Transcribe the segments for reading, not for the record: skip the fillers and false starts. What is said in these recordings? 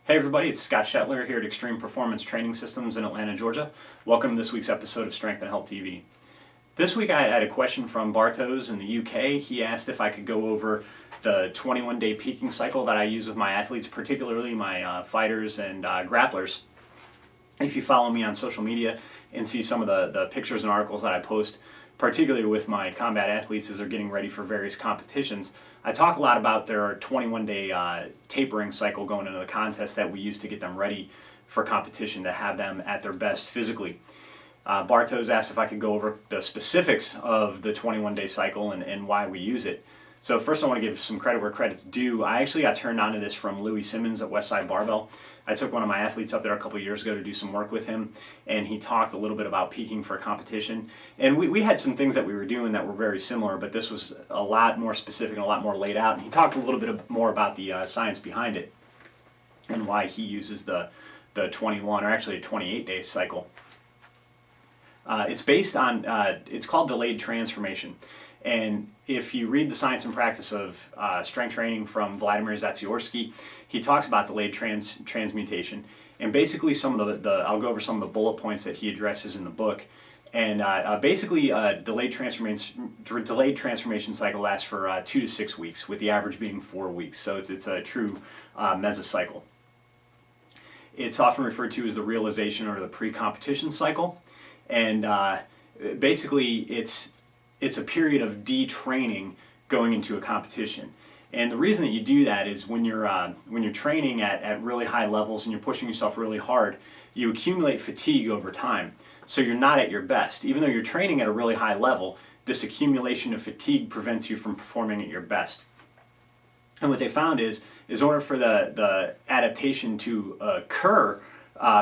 Hey everybody, it's Scott Shetler here at Extreme Performance Training Systems in Atlanta, Georgia. Welcome to this week's episode of Strength and Health TV. This week I had a question from Bartosz in the UK. He asked if I could go over the 21-day peaking cycle that I use with my athletes, particularly my fighters and grapplers. If you follow me on social media and see some of the pictures and articles that I post, particularly with my combat athletes as they're getting ready for various competitions, I talk a lot about their 21-day tapering cycle going into the contest that we use to get them ready for competition, to have them at their best physically. Bartosz asked if I could go over the specifics of the 21-day cycle and why we use it. So first I want to give some credit where credit's due. I actually got turned on to this from Louis Simmons at Westside Barbell. I took one of my athletes up there a couple of years ago to do some work with him, and he talked a little bit about peaking for a competition. And we had some things that we were doing that were very similar, but this was a lot more specific and a lot more laid out. And he talked a little bit more about the science behind it and why he uses the 21 or actually a 28-day cycle. It's based on, it's called delayed transformation. And if you read the Science and Practice of Strength Training from Vladimir Zatsiorsky, he talks about delayed transmutation. And basically I'll go over some of the bullet points that he addresses in the book. And basically delayed transformation cycle lasts for 2 to 6 weeks, with the average being 4 weeks. So it's a true mesocycle. It's often referred to as the realization or the pre-competition cycle. And basically it's a period of detraining going into a competition. And the reason that you do that is when you're training at really high levels and you're pushing yourself really hard, you accumulate fatigue over time. So you're not at your best. Even though you're training at a really high level, this accumulation of fatigue prevents you from performing at your best. And what they found is in order for the adaptation to occur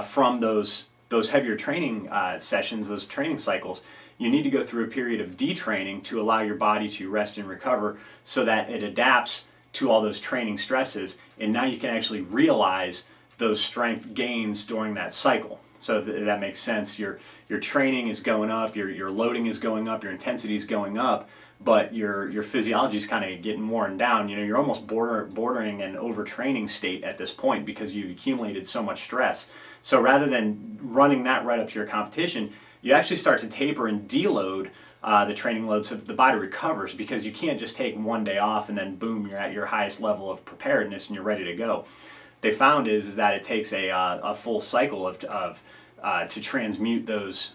from those heavier training sessions, those training cycles, you need to go through a period of detraining to allow your body to rest and recover so that it adapts to all those training stresses, and now you can actually realize those strength gains during that cycle. So that makes sense. Your training is going up, your loading is going up, your intensity is going up, but your physiology is kind of getting worn down. You know, you're almost bordering an overtraining state at this point because you've accumulated so much stress. So rather than running that right up to your competition, you actually start to taper and deload the training load so that the body recovers, because you can't just take one day off and then boom, you're at your highest level of preparedness and you're ready to go. They found is that it takes a full cycle to transmute those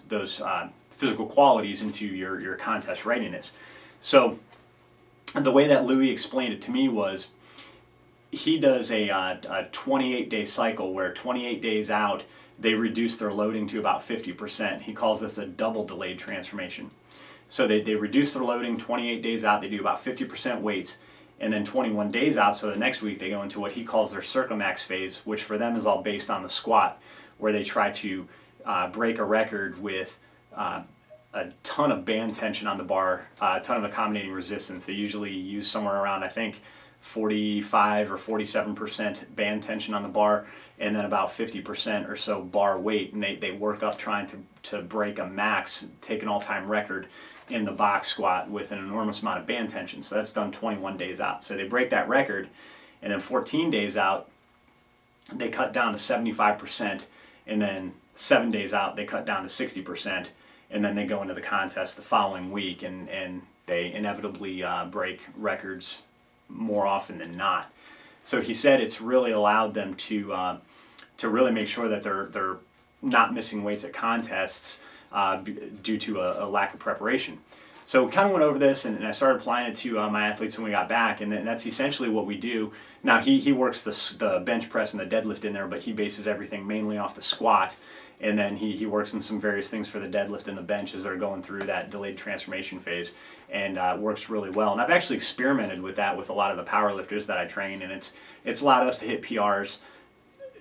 physical qualities into your contest readiness. So the way that Louis explained it to me was he does a 28-day cycle where 28 days out they reduce their loading to about 50%. He calls this a double delayed transformation. So they reduce their loading 28 days out, they do about 50% weights, and then 21 days out, so the next week they go into what he calls their circumax phase, which for them is all based on the squat, where they try to break a record with a ton of band tension on the bar, a ton of accommodating resistance. They usually use somewhere around, I think, 45 or 47% band tension on the bar, and then about 50% or so bar weight, and they work up trying to break a max, take an all-time record in the box squat with an enormous amount of band tension. So that's done 21 days out. So they break that record, and then 14 days out they cut down to 75%, and then 7 days out they cut down to 60%, and then they go into the contest the following week, and they inevitably break records more often than not. So he said it's really allowed them to really make sure that they're not missing weights at contests due to a lack of preparation. So we kind of went over this, and I started applying it to my athletes when we got back, and that's essentially what we do. Now he works the bench press and the deadlift in there, but he bases everything mainly off the squat, and then he works in some various things for the deadlift and the bench as they're going through that delayed transformation phase, and works really well. And I've actually experimented with that with a lot of the power lifters that I train, and it's allowed us to hit PRs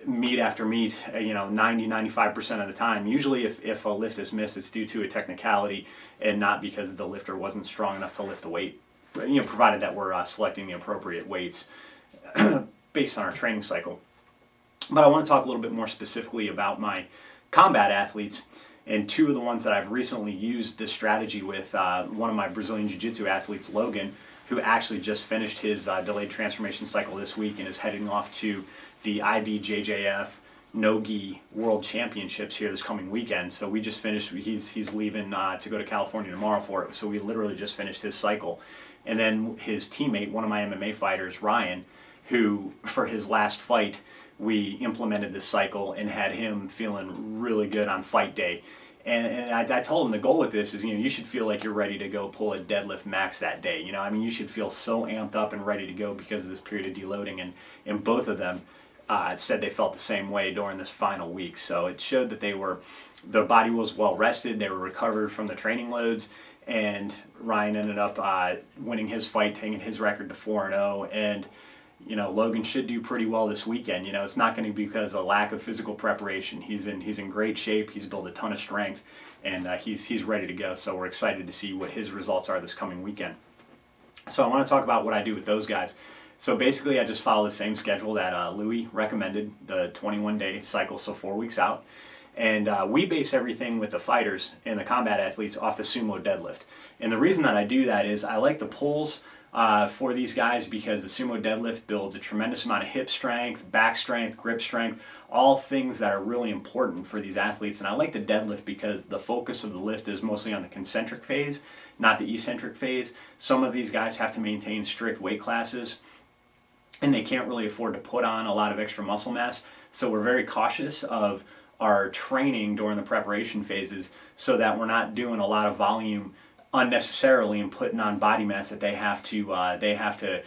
meet after meet, 90-95% of the time. Usually if a lift is missed, it's due to a technicality and not because the lifter wasn't strong enough to lift the weight, provided that we're selecting the appropriate weights based on our training cycle. But I want to talk a little bit more specifically about my combat athletes, and two of the ones that I've recently used this strategy with. One of my Brazilian Jiu-Jitsu athletes, Logan, who actually just finished his delayed transformation cycle this week and is heading off to the IBJJF no-gi World Championships here this coming weekend. So we just finished, he's leaving to go to California tomorrow for it. So we literally just finished his cycle. And then his teammate, one of my MMA fighters, Ryan, who for his last fight, we implemented this cycle and had him feeling really good on fight day. And I told him the goal with this is, you should feel like you're ready to go pull a deadlift max that day. You should feel so amped up and ready to go because of this period of deloading. And both of them said they felt the same way during this final week. So it showed that their body was well rested, they were recovered from the training loads, and Ryan ended up winning his fight, taking his record to 4-0. And Logan should do pretty well this weekend. It's not going to be because of lack of physical preparation. He's in great shape. He's built a ton of strength, and he's ready to go. So we're excited to see what his results are this coming weekend. So I want to talk about what I do with those guys. So basically, I just follow the same schedule that Louis recommended, the 21-day cycle, so 4 weeks out. And we base everything with the fighters and the combat athletes off the sumo deadlift. And the reason that I do that is I like the pulls for these guys because the sumo deadlift builds a tremendous amount of hip strength, back strength, grip strength, all things that are really important for these athletes. And I like the deadlift because the focus of the lift is mostly on the concentric phase, not the eccentric phase. Some of these guys have to maintain strict weight classes, and they can't really afford to put on a lot of extra muscle mass. So we're very cautious of our training during the preparation phases so that we're not doing a lot of volume unnecessarily and putting on body mass that they have to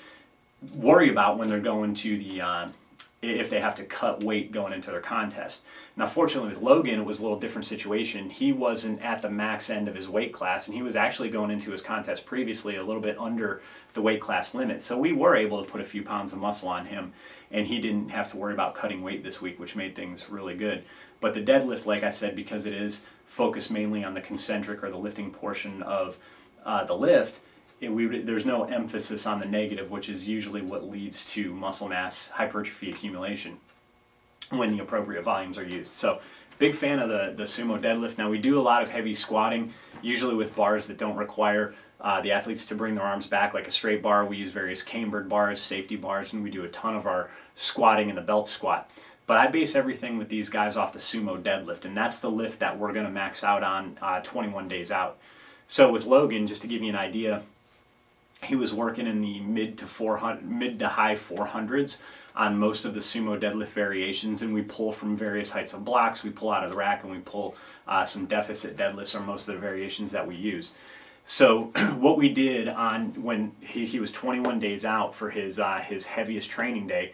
worry about when they're going to the if they have to cut weight going into their contest. Now fortunately with Logan it was a little different situation. He wasn't at the max end of his weight class, and he was actually going into his contest previously a little bit under the weight class limit. So we were able to put a few pounds of muscle on him, and he didn't have to worry about cutting weight this week, which made things really good. But the deadlift, like I said, because it is focused mainly on the concentric or the lifting portion of the lift, there's no emphasis on the negative, which is usually what leads to muscle mass hypertrophy accumulation when the appropriate volumes are used. So big fan of the sumo deadlift. Now we do a lot of heavy squatting, usually with bars that don't require the athletes to bring their arms back like a straight bar. We use various cambered bars, safety bars, and we do a ton of our squatting in the belt squat. But I base everything with these guys off the sumo deadlift, and that's the lift that we're going to max out on 21 days out. So with Logan, just to give you an idea, he was working in the mid to high 400s on most of the sumo deadlift variations, and we pull from various heights of blocks. We pull out of the rack, and we pull some deficit deadlifts are most of the variations that we use. So what we did on when he was 21 days out for his heaviest training day,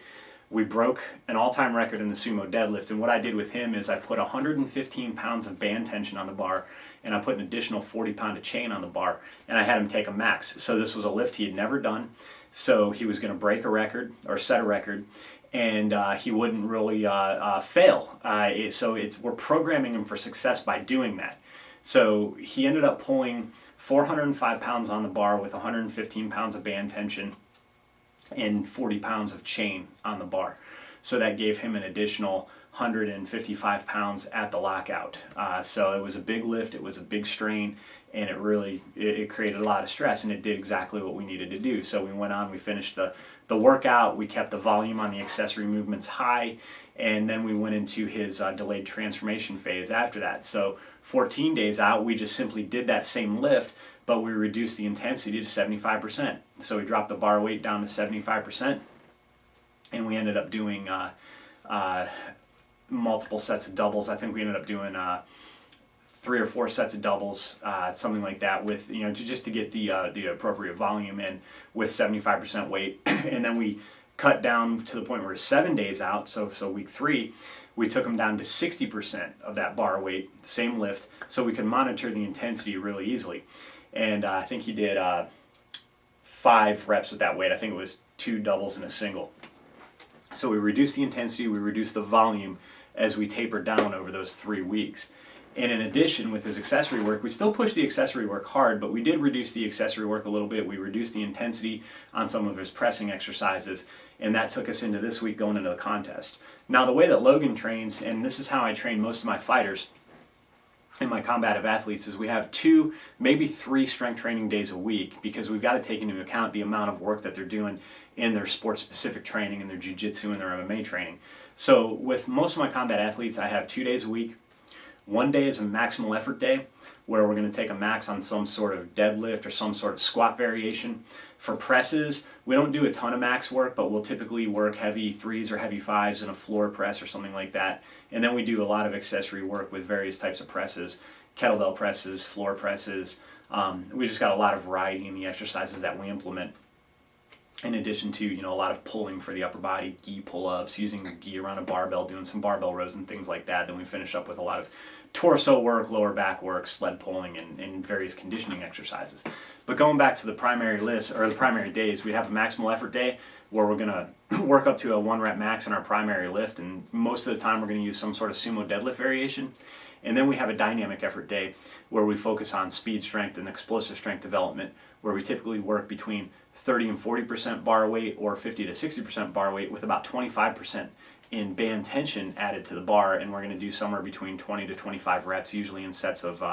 we broke an all-time record in the sumo deadlift, and what I did with him is I put 115 pounds of band tension on the bar, and I put an additional 40 pound of chain on the bar, and I had him take a max. So this was a lift he had never done, so he was going to break a record or set a record, and he wouldn't really fail. We're programming him for success by doing that. So he ended up pulling 405 pounds on the bar with 115 pounds of band tension and 40 pounds of chain on the bar. So that gave him an additional 155 pounds at the lockout. So it was a big lift, it was a big strain, and it created a lot of stress, and it did exactly what we needed to do. So we went on, we finished the workout, we kept the volume on the accessory movements high, and then we went into his delayed transformation phase after that. So 14 days out, we just simply did that same lift, but we reduced the intensity to 75%. So we dropped the bar weight down to 75%, and we ended up doing multiple sets of doubles. I think we ended up doing 3 or 4 sets of doubles, something like that, with just to get the appropriate volume in with 75% weight. And then we cut down to the point where it's 7 days out. So week 3, we took them down to 60% of that bar weight, same lift, so we could monitor the intensity really easily. And I think he did 5 reps with that weight. I think it was 2 doubles and a single. So we reduced the intensity, we reduced the volume as we tapered down over those 3 weeks. And in addition, with his accessory work, we still pushed the accessory work hard, but we did reduce the accessory work a little bit. We reduced the intensity on some of his pressing exercises, and that took us into this week going into the contest. Now, the way that Logan trains, and this is how I train most of my fighters, in my combative athletes is we have 2, maybe 3 strength training days a week, because we've got to take into account the amount of work that they're doing in their sport-specific training, in their jiu-jitsu and their MMA training. So with most of my combat athletes, I have 2 days a week. One day is a maximal effort day, where we're going to take a max on some sort of deadlift or some sort of squat variation. For presses, we don't do a ton of max work, but we'll typically work heavy 3s or heavy 5s in a floor press or something like that. And then we do a lot of accessory work with various types of presses, kettlebell presses, floor presses. We just got a lot of variety in the exercises that we implement. In addition to, a lot of pulling for the upper body, gi pull-ups, using the gi around a barbell, doing some barbell rows and things like that. Then we finish up with a lot of torso work, lower back work, sled pulling, and various conditioning exercises. But going back to the primary list, or the primary days, we have a maximal effort day where we're going to work up to a 1 rep max in our primary lift, and most of the time we're going to use some sort of sumo deadlift variation. And then we have a dynamic effort day where we focus on speed strength and explosive strength development, where we typically work between 30 and 40% bar weight or 50 to 60% bar weight with about 25% in band tension added to the bar, and we're going to do somewhere between 20 to 25 reps, usually in sets of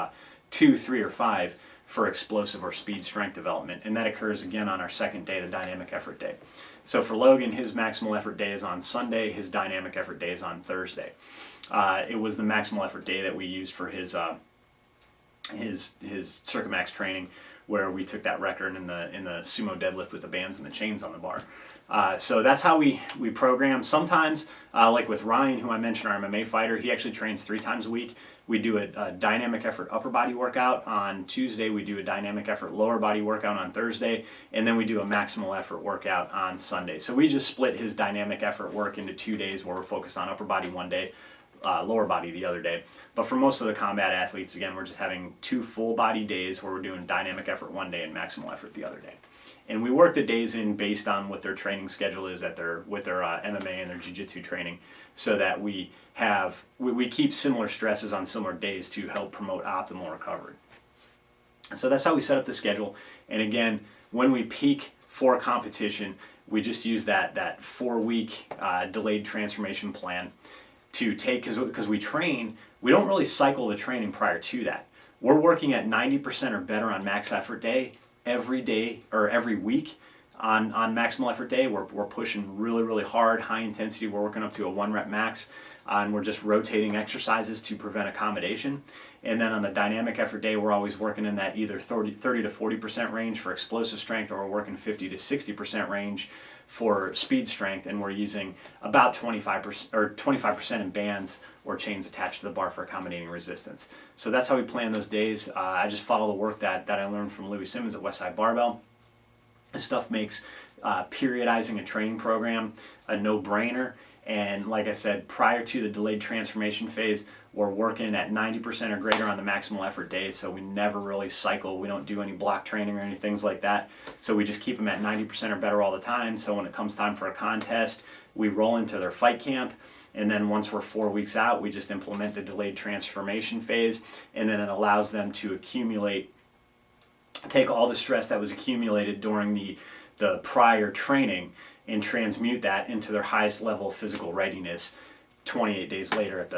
2, 3, or 5 for explosive or speed strength development. And that occurs again on our second day, the dynamic effort day. So for Logan, his maximal effort day is on Sunday, his dynamic effort day is on Thursday. It was the maximal effort day that we used for his Circumax training, where we took that record in the sumo deadlift with the bands and the chains on the bar. So that's how we program. Sometimes, like with Ryan, who I mentioned, our MMA fighter, he actually trains 3 times a week. We do a dynamic effort upper body workout on Tuesday, we do a dynamic effort lower body workout on Thursday, and then we do a maximal effort workout on Sunday. So we just split his dynamic effort work into 2 days where we're focused on upper body one day, lower body the other day. But for most of the combat athletes, again, we're just having 2 full body days where we're doing dynamic effort one day and maximal effort the other day. And we work the days in based on what their training schedule is with their MMA and their jiu-jitsu training, so that we keep similar stresses on similar days to help promote optimal recovery. So that's how we set up the schedule. And again, when we peak for a competition, we just use that 4-week delayed transformation plan to take, because we train, we don't really cycle the training prior to that. We're working at 90% or better on max effort day every day or every week. On maximal effort day, we're pushing really, really hard, high intensity. We're working up to a 1 rep max, and we're just rotating exercises to prevent accommodation. And then on the dynamic effort day, we're always working in that either 30 to 40% range for explosive strength, or we're working 50 to 60% range for speed strength, and we're using about 25% in bands or chains attached to the bar for accommodating resistance. So that's how we plan those days. I just follow the work that I learned from Louis Simmons at Westside Barbell. This stuff makes periodizing a training program a no-brainer. And like I said, prior to the delayed transformation phase, we're working at 90% or greater on the maximal effort days, so we never really cycle. We don't do any block training or any things like that. So we just keep them at 90% or better all the time. So when it comes time for a contest, we roll into their fight camp. And then once we're 4 weeks out, we just implement the delayed transformation phase. And then it allows them to take all the stress that was accumulated during the prior training and transmute that into their highest level of physical readiness 28 days later at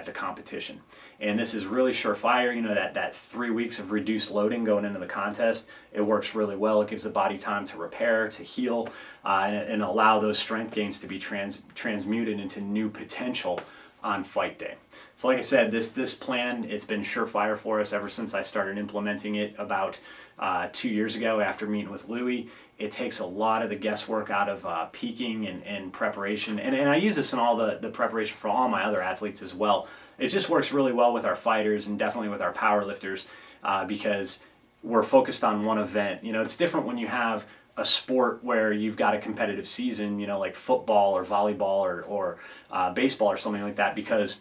the competition. And this is really surefire. That 3 weeks of reduced loading going into the contest, it works really well. It gives the body time to repair, to heal, and allow those strength gains to be transmuted into new potential on fight day. So like I said, this plan, it's been surefire for us ever since I started implementing it about 2 years ago after meeting with Louis. It takes a lot of the guesswork out of peaking and preparation. And I use this in all the preparation for all my other athletes as well. It just works really well with our fighters and definitely with our power lifters because we're focused on one event. It's different when you have a sport where you've got a competitive season, like football or volleyball or baseball or something like that, because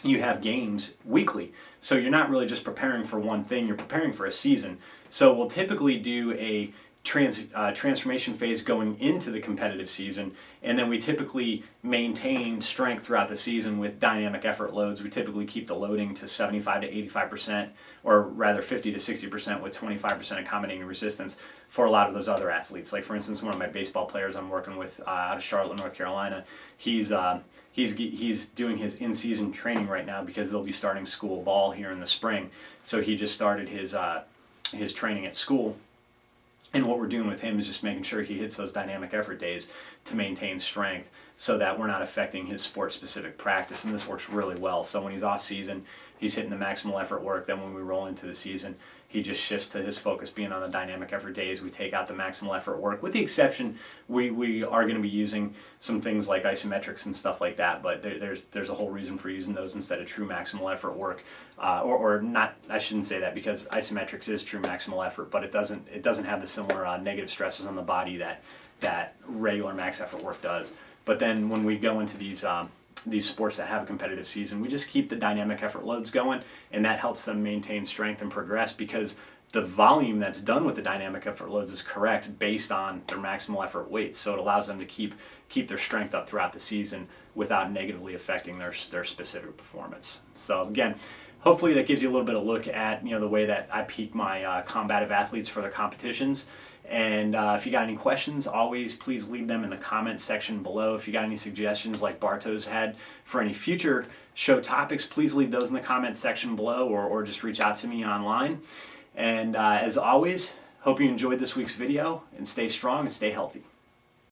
you have games weekly. So you're not really just preparing for one thing, you're preparing for a season. So we'll typically do a transformation phase going into the competitive season, and then we typically maintain strength throughout the season with dynamic effort loads. We typically keep the loading to 75 to 85%, or rather 50 to 60% with 25% accommodating resistance for a lot of those other athletes. Like for instance, one of my baseball players I'm working with out of Charlotte, North Carolina, he's he's doing his in-season training right now because they'll be starting school ball here in the spring. So he just started his training at school. And what we're doing with him is just making sure he hits those dynamic effort days to maintain strength so that we're not affecting his sport-specific practice. And this works really well. So when he's off season, he's hitting the maximal effort work. Then when we roll into the season, he just shifts to his focus being on the dynamic effort days. We take out the maximal effort work. With the exception, we are going to be using some things like isometrics and stuff like that, but there's a whole reason for using those instead of true maximal effort work. Or not, I shouldn't say that, because isometrics is true maximal effort, but it doesn't have the similar negative stresses on the body that regular max effort work does. But then when we go into these sports that have a competitive season, we just keep the dynamic effort loads going, and that helps them maintain strength and progress because the volume that's done with the dynamic effort loads is correct based on their maximal effort weights. So it allows them to keep their strength up throughout the season without negatively affecting their specific performance. So again, hopefully that gives you a little bit of look at the way that I peak my combative athletes for their competitions. And if you got any questions, always please leave them in the comments section below. If you got any suggestions like Bartosz had for any future show topics, please leave those in the comments section below, or just reach out to me online. And as always, hope you enjoyed this week's video, and stay strong and stay healthy.